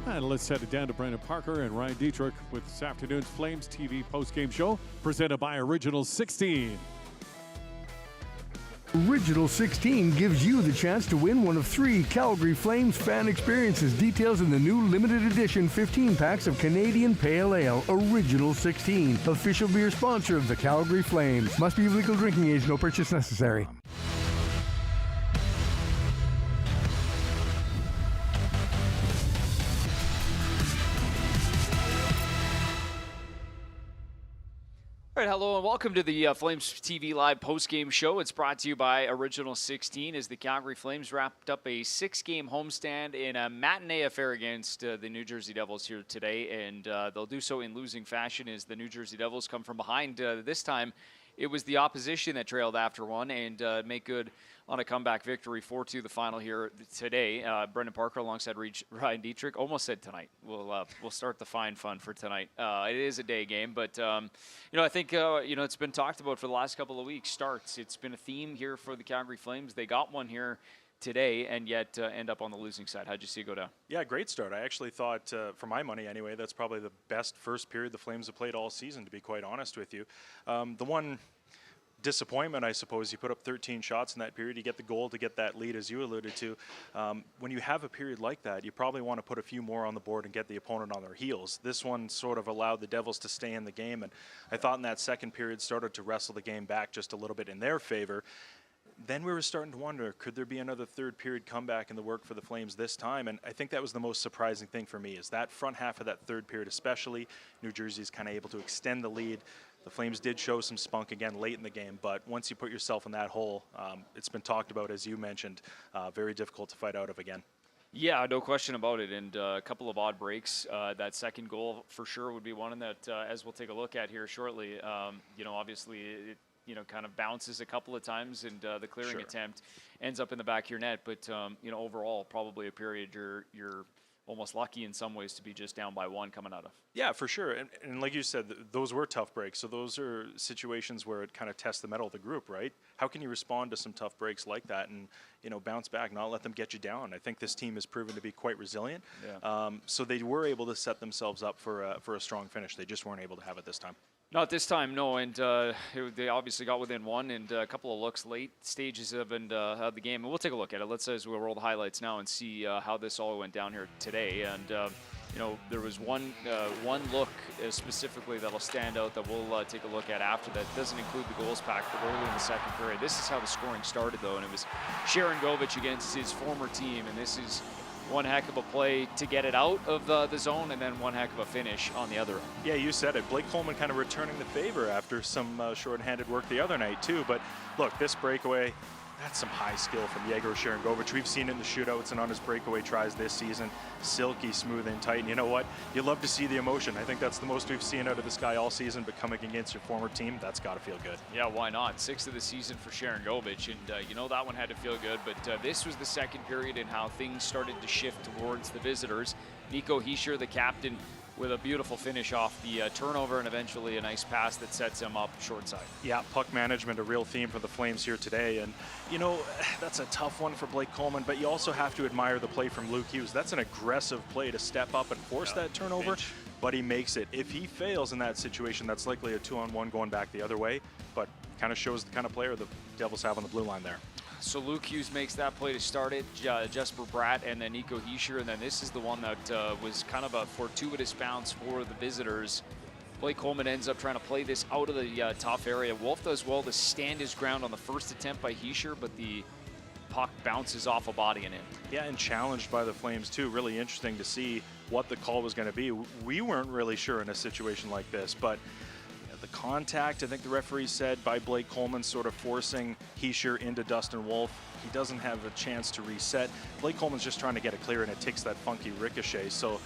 And let's head it down to Brendan Parker and Ryan Dittrick with this afternoon's Flames TV postgame show presented by Original 16. Original 16 gives you the chance to win one of 3 Calgary Flames fan experiences. Details in the new limited edition 15 packs of Canadian Pale Ale. Original 16, official beer sponsor of the Calgary Flames. Must be of legal drinking age, no purchase necessary. All right, hello and welcome to the Flames TV Live postgame show. It's brought to you by Original 16 as the Calgary Flames wrapped up a 6-game homestand in a matinee affair against the New Jersey Devils here today, and they'll do so in losing fashion as the New Jersey Devils come from behind. This time, it was the opposition that trailed after one and make good on a comeback victory, 4-2 the final here today. Brendan Parker alongside Ryan Dittrick. Almost said tonight. We'll start the fine fun for tonight. It is a day game, but I think it's been talked about for the last couple of weeks. Starts. It's been a theme here for the Calgary Flames. They got one here today and yet end up on the losing side. How'd you see it go down? Yeah, great start. I actually thought, for my money anyway, that's probably the best first period the Flames have played all season, to be quite honest with you. The one disappointment, I suppose, you put up 13 shots in that period, you get the goal to get that lead, as you alluded to. When you have a period like that, you probably want to put a few more on the board and get the opponent on their heels. This one sort of allowed the Devils to stay in the game, and I thought in that second period started to wrestle the game back just a little bit in their favor. Then we were starting to wonder, could there be another third period comeback in the work for the Flames this time? And I think that was the most surprising thing for me, is that front half of that third period especially, New Jersey's kind of able to extend the lead. The Flames did show some spunk again late in the game, but once you put yourself in that hole, it's been talked about, as you mentioned, very difficult to fight out of again. Yeah, no question about it, and a couple of odd breaks. That second goal for sure would be one that, as we'll take a look at here shortly, obviously it kind of bounces a couple of times, and the clearing attempt ends up in the back of your net. But overall, probably a period you're almost lucky in some ways to be just down by one coming out of. Yeah, for sure. And like you said, those were tough breaks. So those are situations where it kind of tests the mettle of the group, right? How can you respond to some tough breaks like that and, bounce back, not let them get you down? I think this team has proven to be quite resilient. Yeah. So they were able to set themselves up for a strong finish. They just weren't able to have it this time. Not this time, no, and they obviously got within one, and a couple of looks late stages of the game. And we'll take a look at it. Let's as we'll roll the highlights now and see how this all went down here today. And there was one look specifically that'll stand out that we'll take a look at after that. Doesn't include the goals pack, but early in the second period. This is how the scoring started, though, and it was Sharangovich against his former team, and this is one heck of a play to get it out of the zone, and then one heck of a finish on the other end. Yeah, you said it. Blake Coleman kind of returning the favor after some shorthanded work the other night, too. But look, this breakaway, that's some high skill from Yegor Sharangovich. We've seen it in the shootouts and on his breakaway tries this season. Silky, smooth, and tight. And you know what? You love to see the emotion. I think that's the most we've seen out of this guy all season, but coming against your former team, that's got to feel good. Yeah, why not? 6th of the season for Sharangovich, and that one had to feel good. But this was the second period and how things started to shift towards the visitors. Nico Hischier, the captain, with a beautiful finish off the turnover and eventually a nice pass that sets him up short side. Yeah, puck management, a real theme for the Flames here today. And, that's a tough one for Blake Coleman, but you also have to admire the play from Luke Hughes. That's an aggressive play to step up and force that turnover, but he makes it. If he fails in that situation, that's likely a 2-on-1 going back the other way, but kind of shows the kind of player the Devils have on the blue line there. So Luke Hughes makes that play to start it, Jesper Bratt, and then Nico Hischier, and then this is the one that was kind of a fortuitous bounce for the visitors. Blake Coleman ends up trying to play this out of the top area. Wolf does well to stand his ground on the first attempt by Hischier, but the puck bounces off a body and in. Yeah, and challenged by the Flames too. Really interesting to see what the call was going to be. We weren't really sure in a situation like this, but the contact, I think the referee said, by Blake Coleman sort of forcing Hischier into Dustin Wolf. He doesn't have a chance to reset. Blake Coleman's just trying to get it clear, and it takes that funky ricochet. So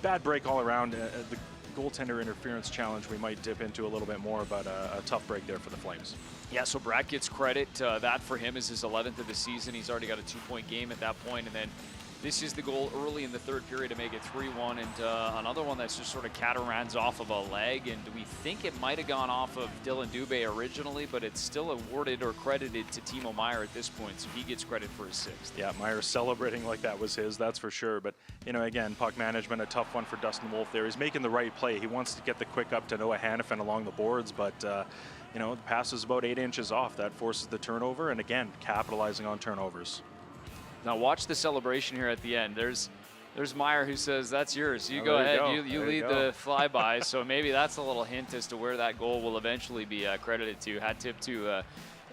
bad break all around. The goaltender interference challenge we might dip into a little bit more, but a tough break there for the Flames. Yeah, so Bratt gets credit. That for him is his 11th of the season. He's already got a 2-point game at that point, and then This is the goal early in the third period to make it 3-1, and another one that's just sort of catarans off of a leg, and we think it might have gone off of Dylan Dubé originally, but it's still awarded or credited to Timo Meier at this point, so he gets credit for his sixth. Yeah, Meier celebrating like that was his, that's for sure. But, you know, again, puck management, a tough one for Dustin Wolf there. He's making the right play. He wants to get the quick up to Noah Hannafin along the boards, but, you know, the pass is about 8 inches off. That forces the turnover, and again, capitalizing on turnovers. Now watch the celebration here at the end. There's Meier who says, that's yours. You go ahead. You lead the flyby. So maybe that's a little hint as to where that goal will eventually be credited to. Hat tip to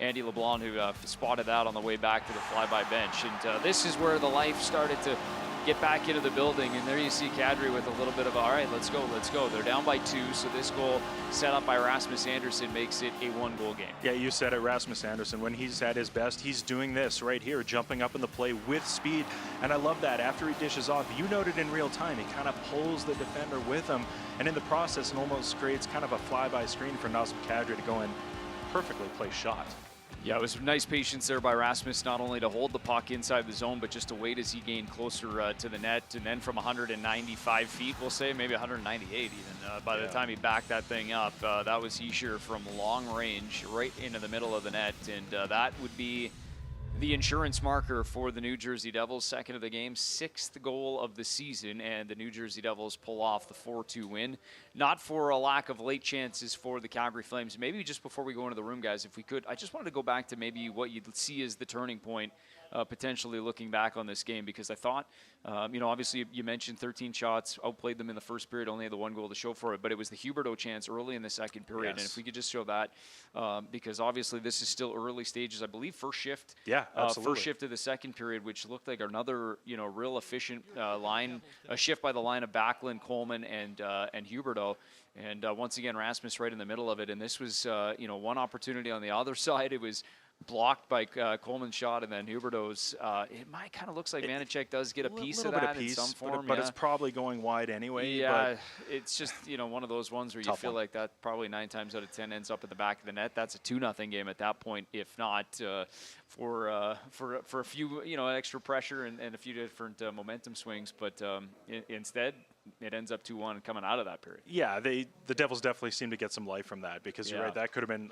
Andy LeBlanc, who spotted that on the way back to the flyby bench. And this is where the life started to get back into the building, and there you see Calgary with a little bit of, all right, let's go. They're down by 2, so this goal set up by Rasmus Andersson makes it a 1-goal game. Yeah, you said it, Rasmus Andersson. When he's at his best, he's doing this right here, jumping up in the play with speed, and I love that. After he dishes off, you noted in real time, he kind of pulls the defender with him, and in the process, it almost creates kind of a flyby screen for Nazem Kadri to go in perfectly placed shot. Yeah, it was nice patience there by Rasmus, not only to hold the puck inside the zone, but just to wait as he gained closer to the net. And then from 195 feet, we'll say, maybe 198 even, by the time he backed that thing up, that was Hischier from long range right into the middle of the net. And that would be the insurance marker for the New Jersey Devils, second of the game, 6th goal of the season, and the New Jersey Devils pull off the 4-2 win. Not for a lack of late chances for the Calgary Flames. Maybe just before we go into the room, guys, if we could, I just wanted to go back to maybe what you'd see as the turning point, potentially looking back on this game, because I thought, you know, obviously you mentioned 13 shots, outplayed them in the first period, only had the 1 goal to show for it, but it was the Huberdeau chance early in the second period. Yes. And if we could just show that, because obviously this is still early stages, I believe first shift. Yeah, absolutely. First shift of the second period, which looked like another, you know, real efficient line, a shift by the line of Backlund, Coleman, and Huberdeau. And once again, Rasmus right in the middle of it. And this was, you know, one opportunity on the other side. It was blocked by Coleman's shot, and then Huberdeau's. It might kind of looks like Vanacek does get a piece of that in some form. But it's probably going wide anyway. Yeah, it's just, you know, one of those ones where you feel one. like that probably 9 times out of 10 ends up at the back of the net. That's a 2-0 game at that point, if not for a few, you know, extra pressure and a few different momentum swings. But instead, it ends up 2-1 coming out of that period. Yeah, the Devils definitely seem to get some life from that, because you're right, that could have been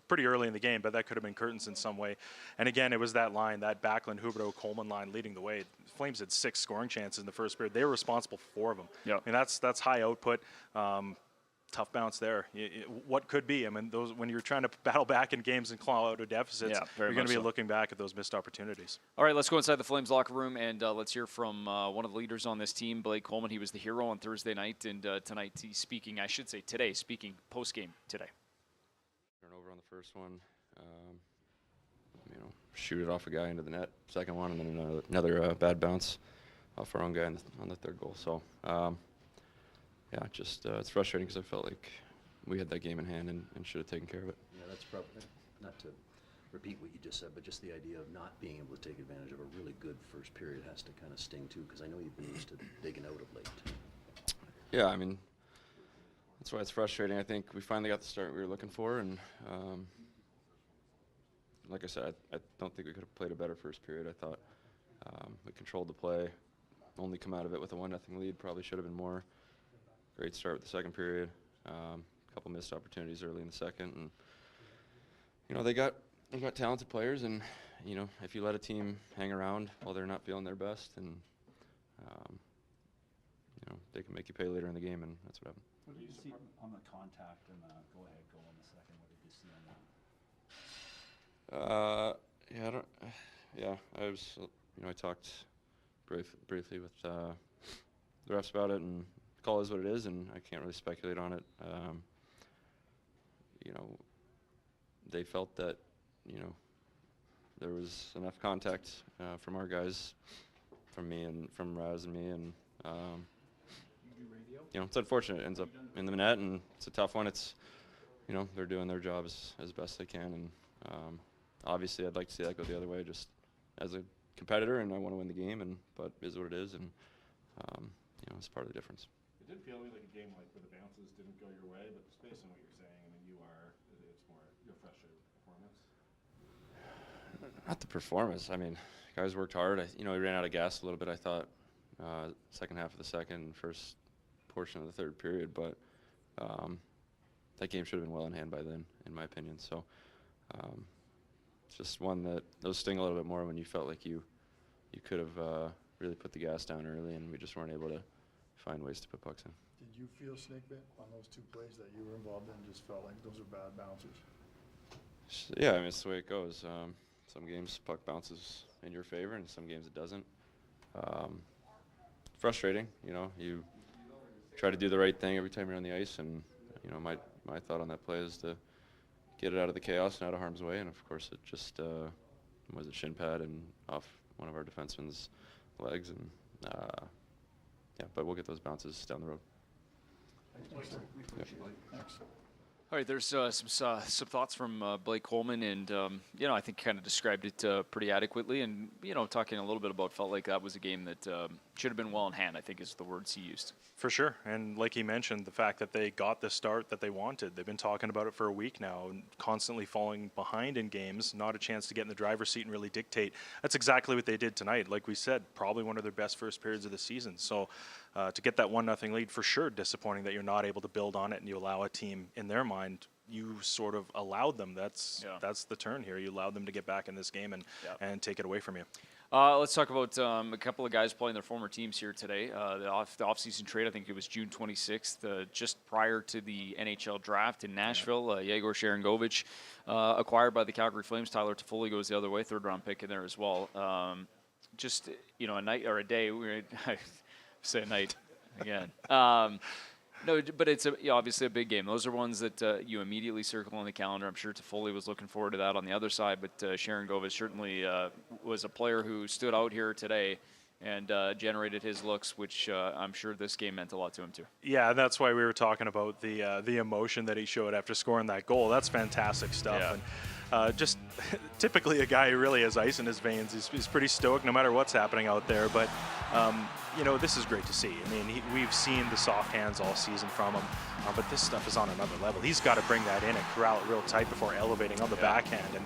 pretty early in the game, but that could have been curtains in some way. And again, it was that line, that Backlund, Huberdeau, Coleman line leading the way. The Flames had 6 scoring chances in the first period. They were responsible for 4 of them. Yep. I mean, that's high output. Tough bounce there. What could be? I mean, those, when you're trying to battle back in games and claw out of deficits, you're going to be looking back at those missed opportunities. All right, let's go inside the Flames locker room, and let's hear from one of the leaders on this team, Blake Coleman. He was the hero on Thursday night, and tonight he's speaking, I should say today, speaking post-game today. Turnover on the first one. You know, shoot it off a guy into the net, second one, and then another bad bounce off our own guy on the third goal. So, yeah, just it's frustrating because I felt like we had that game in hand and should have taken care of it. Yeah, that's probably, not to repeat what you just said, but just the idea of not being able to take advantage of a really good first period has to kind of sting too, because I know you've been used to digging out of late. Yeah, I mean, that's why it's frustrating. I think we finally got the start we were looking for, and like I said, I don't think we could have played a better first period. I thought we controlled the play, only come out of it with a 1-0 lead. Probably should have been more. Great start with the second period. A couple missed opportunities early in the second, and you know they got talented players, and you know if you let a team hang around while they're not feeling their best, and you know they can make you pay later in the game, and that's what happened. What did you see on the contact and the go-ahead goal in the second? What did you see on that? I was, you know, I talked briefly with the refs about it, and the call is what it is, and I can't really speculate on it. You know, they felt that, you know, there was enough contact from our guys, from me and from Raz and me, and you know, it's unfortunate. It ends up in the net, and it's a tough one. It's, you know, they're doing their job as best they can, and obviously I'd like to see that go the other way, just as a competitor, and I want to win the game, but it is what it is, and you know, it's part of the difference. It did feel like a game like where the bounces didn't go your way, but just based on what you're saying, I mean, it's more your frustrated performance. Not the performance. I mean, guys worked hard. We ran out of gas a little bit, I thought, second half of the second, first portion of the third period. But that game should have been well in hand by then, in my opinion. So it's just one that those sting a little bit more when you felt like you could have really put the gas down early, and we just weren't able to find ways to put pucks in. Did you feel snake bit on those 2 plays that you were involved in? Just felt like those are bad bounces. Yeah, I mean, it's the way it goes. Some games puck bounces in your favor, and some games it doesn't. Frustrating, you try to do the right thing every time you're on the ice, and my thought on that play is to get it out of the chaos and out of harm's way, and of course it just was a shin pad and off one of our defensemen's legs, and but we'll get those bounces down the road. Thanks. All right, there's some thoughts from Blake Coleman, and I think kind of described it pretty adequately, and talking a little bit about felt like that was a game that should have been well in hand, I think is the words he used. For sure, and like he mentioned, the fact that they got the start that they wanted. They've been talking about it for a week now, and constantly falling behind in games, not a chance to get in the driver's seat and really dictate. That's exactly what they did tonight. Like we said, probably one of their best first periods of the season. So to get that 1-0 lead, for sure disappointing that you're not able to build on it, and you allow a team, in their mind, you sort of allowed them. That's the turn here. You allowed them to get back in this game and take it away from you. Let's talk about a couple of guys playing their former teams here today. The offseason trade, I think it was June 26th, just prior to the NHL draft in Nashville. Yegor Sharangovich, acquired by the Calgary Flames. Tyler Toffoli goes the other way, third-round pick in there as well. A night or a day. I say a night again. No, but it's obviously a big game. Those are ones that you immediately circle on the calendar. I'm sure Toffoli was looking forward to that on the other side, but Sharangovich certainly was a player who stood out here today and generated his looks, which I'm sure this game meant a lot to him too. Yeah, that's why we were talking about the emotion that he showed after scoring that goal. That's fantastic stuff. Yeah. And just typically a guy who really has ice in his veins. He's pretty stoic no matter what's happening out there. But, this is great to see. I mean, we've seen the soft hands all season from him, but this stuff is on another level. He's got to bring that in and corral it real tight before elevating on the backhand. And,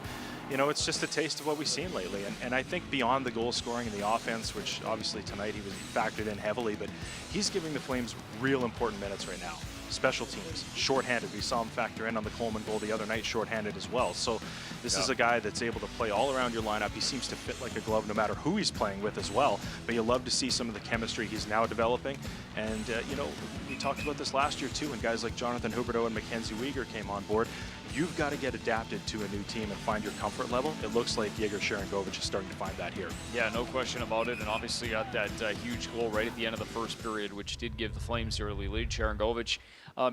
it's just a taste of what we've seen lately. And I think beyond the goal scoring and the offense, which obviously tonight he was factored in heavily, but he's giving the Flames real important minutes right now. Special teams, shorthanded. We saw him factor in on the Coleman goal the other night, shorthanded as well. So this is a guy that's able to play all around your lineup. He seems to fit like a glove no matter who he's playing with as well. But you love to see some of the chemistry he's now developing. And, we talked about this last year too when guys like Jonathan Huberdeau and Mackenzie Weegar came on board. You've got to get adapted to a new team and find your comfort level. It looks like Yegor Sharangovich is starting to find that here. Yeah, no question about it, and obviously got that huge goal right at the end of the first period, which did give the Flames early lead. Sharangovich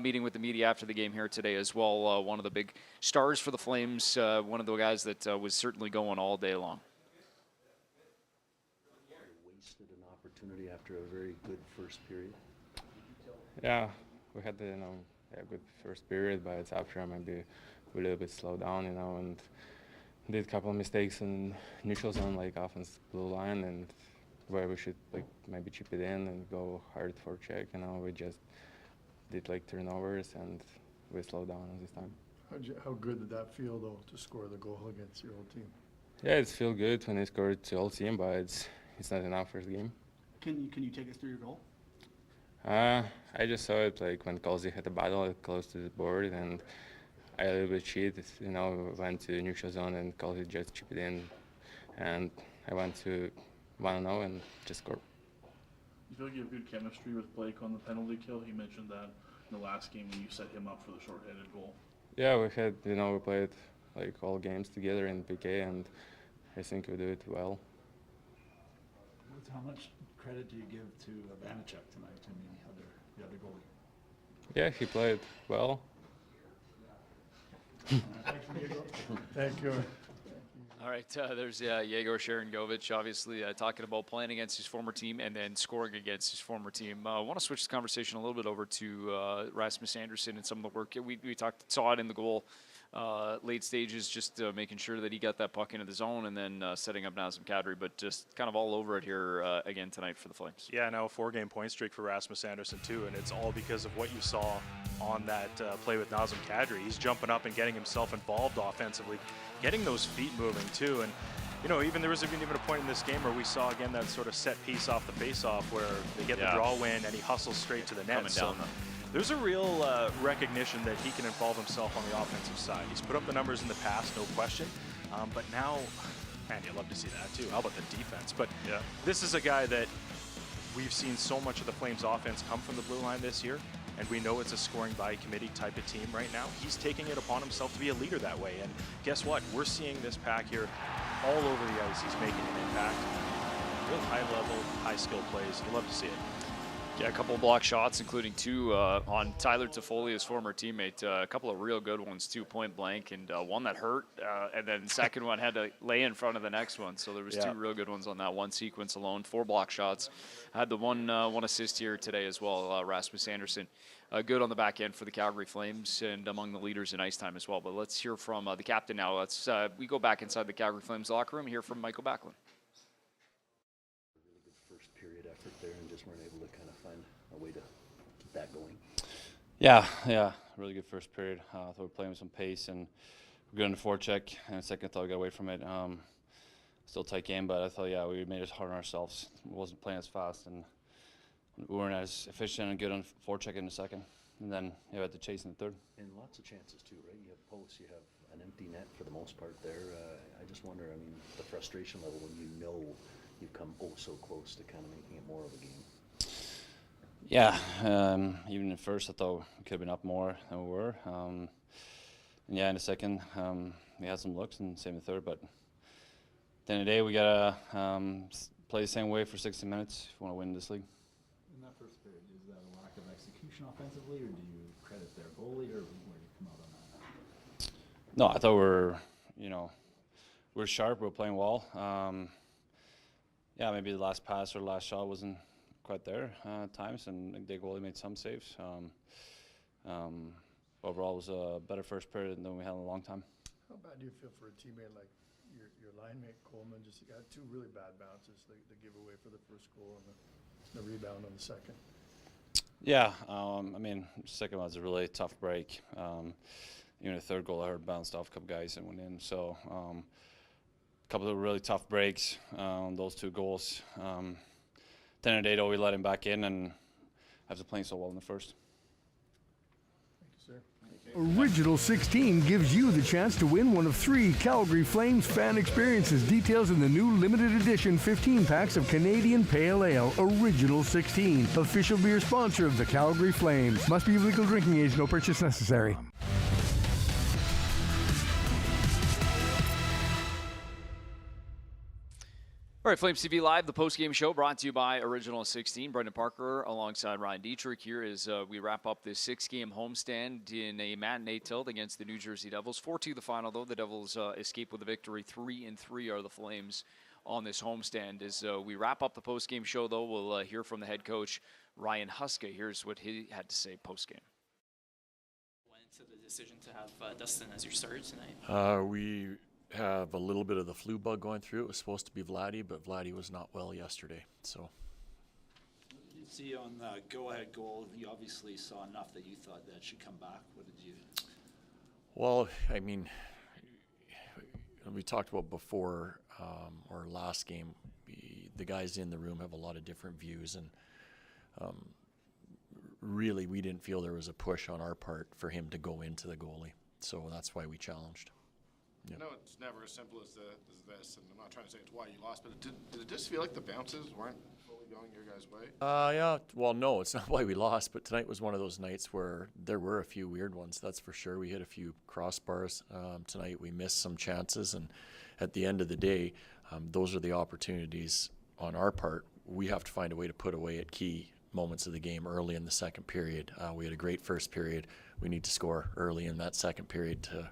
meeting with the media after the game here today as well. One of the big stars for the Flames, one of the guys that was certainly going all day long. Wasted an opportunity after a very good first period. Yeah, we had a good first period, but it's after maybe a little bit slowed down, and did a couple of mistakes in neutral zone, like offense blue line, and where we should maybe chip it in and go hard for check. We just did turnovers and we slowed down this time. How good did that feel though to score the goal against your old team? Yeah, it feels good when you scored to old team, but it's not enough for the game. Can you take us through your goal? I just saw it when Colsey had a battle close to the board, and I a little bit cheated, went to neutral zone and Colsey just chipped it in, and I went to 1-0 and just scored. You feel like you have good chemistry with Blake on the penalty kill? He mentioned that in the last game when you set him up for the shorthanded goal. Yeah, we had, we played all games together in PK, and I think we do it well. How much credit do you give to Vanacek tonight? I mean, the other goalie. Yeah, he played well. Thank you. All right, there's Yegor Sharangovich, obviously talking about playing against his former team and then scoring against his former team. I want to switch the conversation a little bit over to Rasmus Andersson and some of the work we saw it in the goal late stages, just making sure that he got that puck into the zone and then setting up Nazem Kadri, but just kind of all over it here again tonight for the Flames. Yeah, now a 4-game point streak for Rasmus Andersson too, and it's all because of what you saw on that play with Nazem Kadri. He's jumping up and getting himself involved offensively, getting those feet moving too, and you know, even there was even a point in this game where we saw again that sort of set piece off the face-off where they get the draw win and he hustles straight to the net. So there's a real recognition that he can involve himself on the offensive side. He's put up the numbers in the past, no question, but now, man, you'd love to see that too. How about the defense? But this is a guy that we've seen so much of the Flames offense come from the blue line this year, and we know it's a scoring by committee type of team right now. He's taking it upon himself to be a leader that way, and guess what? We're seeing this pack here all over the ice. He's making an impact. Real high-level, high-skill plays. You love to see it. Yeah, a couple of block shots, including 2 on Tyler Toffoli, his former teammate. A couple of real good ones, 2 point blank, and one that hurt, and then the second one had to lay in front of the next one. So there was 2 real good ones on that one sequence alone. 4 block shots. Had the one assist here today as well, Rasmus Andersson. Good on the back end for the Calgary Flames and among the leaders in ice time as well. But let's hear from the captain now. We go back inside the Calgary Flames locker room, hear from Michael Backlund. Really good first period effort there, and just weren't able to kind of find a way to keep that going. Yeah, really good first period. I thought we were playing with some pace and we're good in the forecheck. And second, I thought we got away from it. Still tight game, but I thought, we made it hard on ourselves. We wasn't playing as fast and we weren't as efficient and good on forecheck in the second. And then you had to chase in the third. And lots of chances too, right? You have posts, you have an empty net for the most part there. I just wonder, I mean, the frustration level when you know you've come so close to kind of making it more of a game. Yeah, even at first I thought we could have been up more than we were. And in the second, we had some looks, and same in the third. But at the end of the day, we got to play the same way for 60 minutes if we want to win this league. In that first period, is that a lack of execution offensively, or do you credit their goalie, or where do you come out on that? No, I thought we're sharp, we're playing well. Maybe the last pass or last shot wasn't quite there at times, and the goalie made some saves. Overall, it was a better first period than we had in a long time. How bad do you feel for a teammate like your line mate Coleman? Just got 2 really bad bounces, the giveaway for the first goal and the rebound on the second. Yeah, the second one was a really tough break. Even the third goal I heard bounced off a couple guys and went in. So a couple of really tough breaks on those 2 goals. At the end of the day, though, we let him back in and after playing so well in the first. Thank you, sir. Original 16 gives you the chance to win one of 3 Calgary Flames fan experiences. Details in the new limited edition 15 packs of Canadian Pale Ale Original 16. Official beer sponsor of the Calgary Flames. Must be legal drinking age. No purchase necessary. All right, Flames TV Live, the post-game show brought to you by Original 16. Brendan Parker alongside Ryan Dittrick here as we wrap up this 6-game homestand in a matinee tilt against the New Jersey Devils. 4-2 the final, though. The Devils escape with a victory. 3-3 are the Flames on this homestand. As we wrap up the post-game show, though, we'll hear from the head coach, Ryan Huska. Here's what he had to say post-game. Went into the decision to have Dustin as your starter tonight? We have a little bit of the flu bug going through. It was supposed to be Vladdy, but Vladdy was not well yesterday. So, you see on the go-ahead goal, you obviously saw enough that you thought that should come back. What did you? Well, I mean, we talked about before our last game. The guys in the room have a lot of different views, and really, we didn't feel there was a push on our part for him to go into the goalie. So that's why we challenged. I know it's never as simple as this, and I'm not trying to say it's why you lost, but did it just feel like the bounces weren't fully going your guys' way? Yeah. Well, no, it's not why we lost, but tonight was one of those nights where there were a few weird ones, that's for sure. We hit a few crossbars. Tonight we missed some chances, and at the end of the day, those are the opportunities on our part. We have to find a way to put away at key moments of the game early in the second period. We had a great first period. We need to score early in that second period to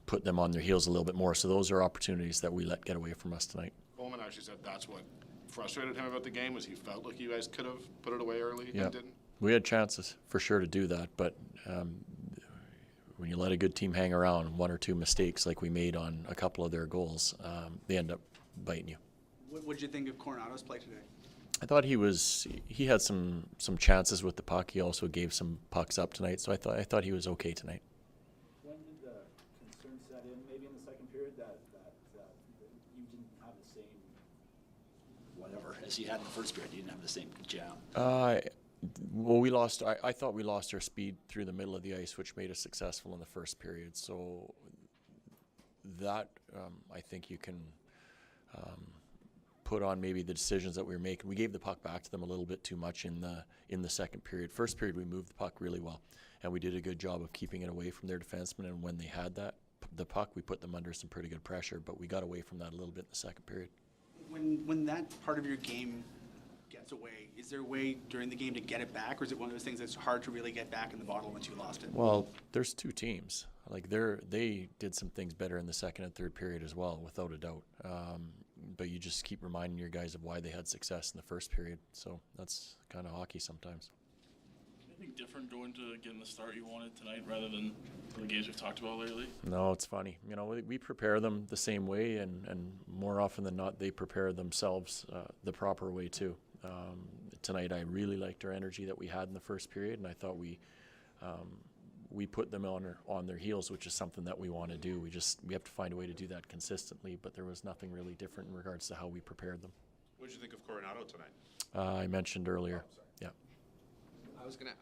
put them on their heels a little bit more. So those are opportunities that we let get away from us tonight. Coleman actually said that's what frustrated him about the game, was he felt like you guys could have put it away early and didn't. We had chances for sure to do that, but when you let a good team hang around, one or two mistakes like we made on a couple of their goals, they end up biting you. What did you think of Coronado's play today? I thought he had some chances with the puck. He also gave some pucks up tonight, so I thought he was okay tonight. When did the concern set in, maybe in the second period, that you didn't have the same whatever as you had in the first period? You didn't have the same jam. Well, we lost. I thought we lost our speed through the middle of the ice, which made us successful in the first period. So that I think you can put on maybe the decisions that we were making. We gave the puck back to them a little bit too much in the second period. First period, we moved the puck really well, and we did a good job of keeping it away from their defensemen. And when they had the puck, we put them under some pretty good pressure. But we got away from that a little bit in the second period. When that part of your game gets away, is there a way during the game to get it back, or is it one of those things that's hard to really get back in the bottle once you lost it? Well, there's two teams. Like they did some things better in the second and third period as well, without a doubt. But you just keep reminding your guys of why they had success in the first period. So that's kind of hockey sometimes. Anything different going to getting the start you wanted tonight rather than the games we've talked about lately? No, it's funny. You know, we prepare them the same way, and more often than not, they prepare themselves the proper way too. Tonight, I really liked our energy that we had in the first period, and I thought we put them on their heels, which is something that we want to do. We have to find a way to do that consistently, but there was nothing really different in regards to how we prepared them. What did you think of Coronado tonight? I mentioned earlier. Yeah. I was gonna,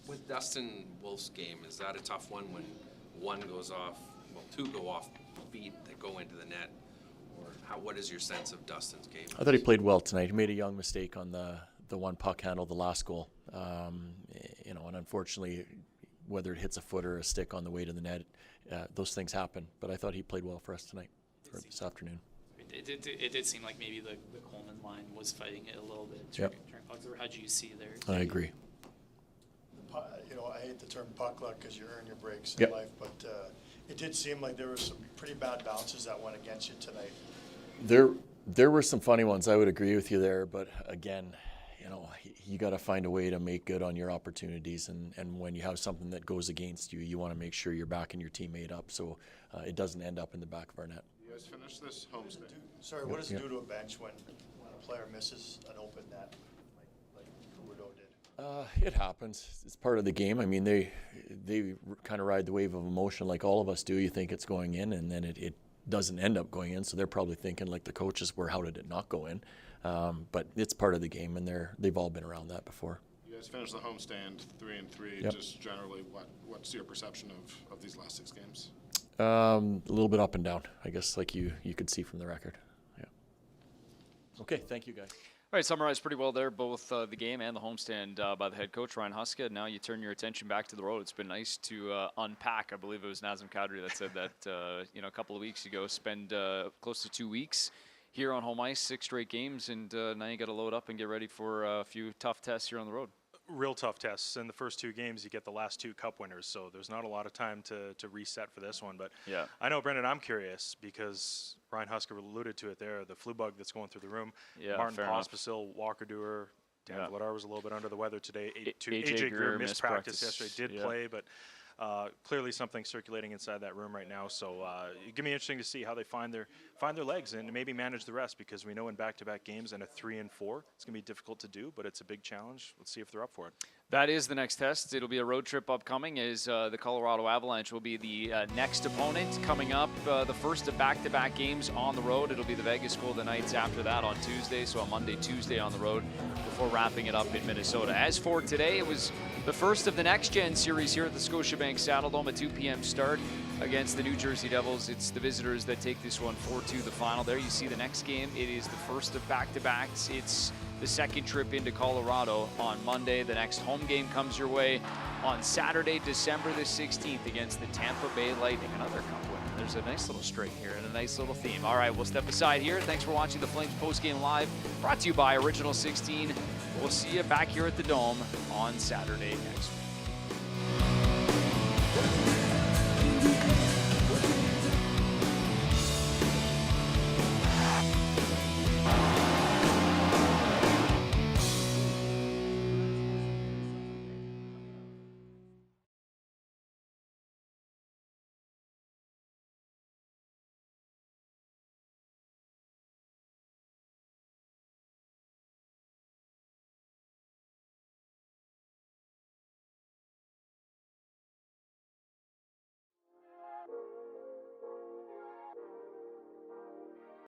with Dustin Wolf's game, is that a tough one when one goes off, well, two go off feet that go into the net? Or what is your sense of Dustin's game? I thought he played well tonight. He made a young mistake on the one puck handle, the last goal. You know, and unfortunately, whether it hits a foot or a stick on the way to the net, those things happen. But I thought he played well for us tonight, or this afternoon. It did seem like maybe the Coleman line was fighting it a little bit. Yep. How do you see there? I agree. You know, I hate the term puck luck because you earn your breaks in Yep. life, but it did seem like there were some pretty bad bounces that went against you tonight. There were some funny ones. I would agree with you there, but again, you know, you got to find a way to make good on your opportunities, and when you have something that goes against you, you want to make sure you're backing your teammate up so it doesn't end up in the back of our net. You guys finished this homestand. Sorry, what does it do to a bench when a player misses an open net like Rudo did? It happens. It's part of the game. I mean, they kind of ride the wave of emotion like all of us do. You think it's going in, and then it doesn't end up going in, so they're probably thinking like the coaches were, how did it not go in? But it's part of the game, and they've all been around that before. You guys finished the homestand 3-3. Yep. Just generally, what's your perception of these last 6 games? A little bit up and down, I guess, like you could see from the record. Yeah. Okay, thank you, guys. All right, summarized pretty well there, both the game and the homestand by the head coach, Ryan Huska. Now you turn your attention back to the road. It's been nice to unpack. I believe it was Nazem Kadri that said that you know, a couple of weeks ago, spend close to 2 weeks here on home ice, 6 straight games, and now you got to load up and get ready for a few tough tests here on the road. Real tough tests. In the first 2 games, you get the last 2 cup winners, so there's not a lot of time to reset for this one. But yeah, I know, Brendan, I'm curious because Ryan Huska alluded to it there, the flu bug that's going through the room. Yeah, Martin Pospisil, Walker Dewar, Dan Vladar was a little bit under the weather today. AJ Greer missed practice yesterday, did play, but clearly something circulating inside that room right now. So it's gonna be interesting to see how they find their legs and maybe manage the rest, because we know in back-to-back games and a 3 and 4, it's gonna be difficult to do, but it's a big challenge. Let's see if they're up for it. That is the next test. It'll be a road trip upcoming, as the Colorado Avalanche will be the next opponent coming up. The first of back-to-back games on the road. It'll be the Vegas Golden Knights after that on Tuesday, so on Monday, Tuesday on the road before wrapping it up in Minnesota. As for today, it was the first of the Next Gen series here at the Scotiabank Saddledome, a 2 p.m. start against the New Jersey Devils. It's the visitors that take this one 4-2 the final. There you see the next game. It is the first of back-to-backs. It's the second trip into Colorado on Monday. The next home game comes your way on Saturday, December the 16th against the Tampa Bay Lightning. Another cup win. There's a nice little string here and a nice little theme. All right, we'll step aside here. Thanks for watching the Flames postgame live, brought to you by Original 16. We'll see you back here at the Dome on Saturday next week.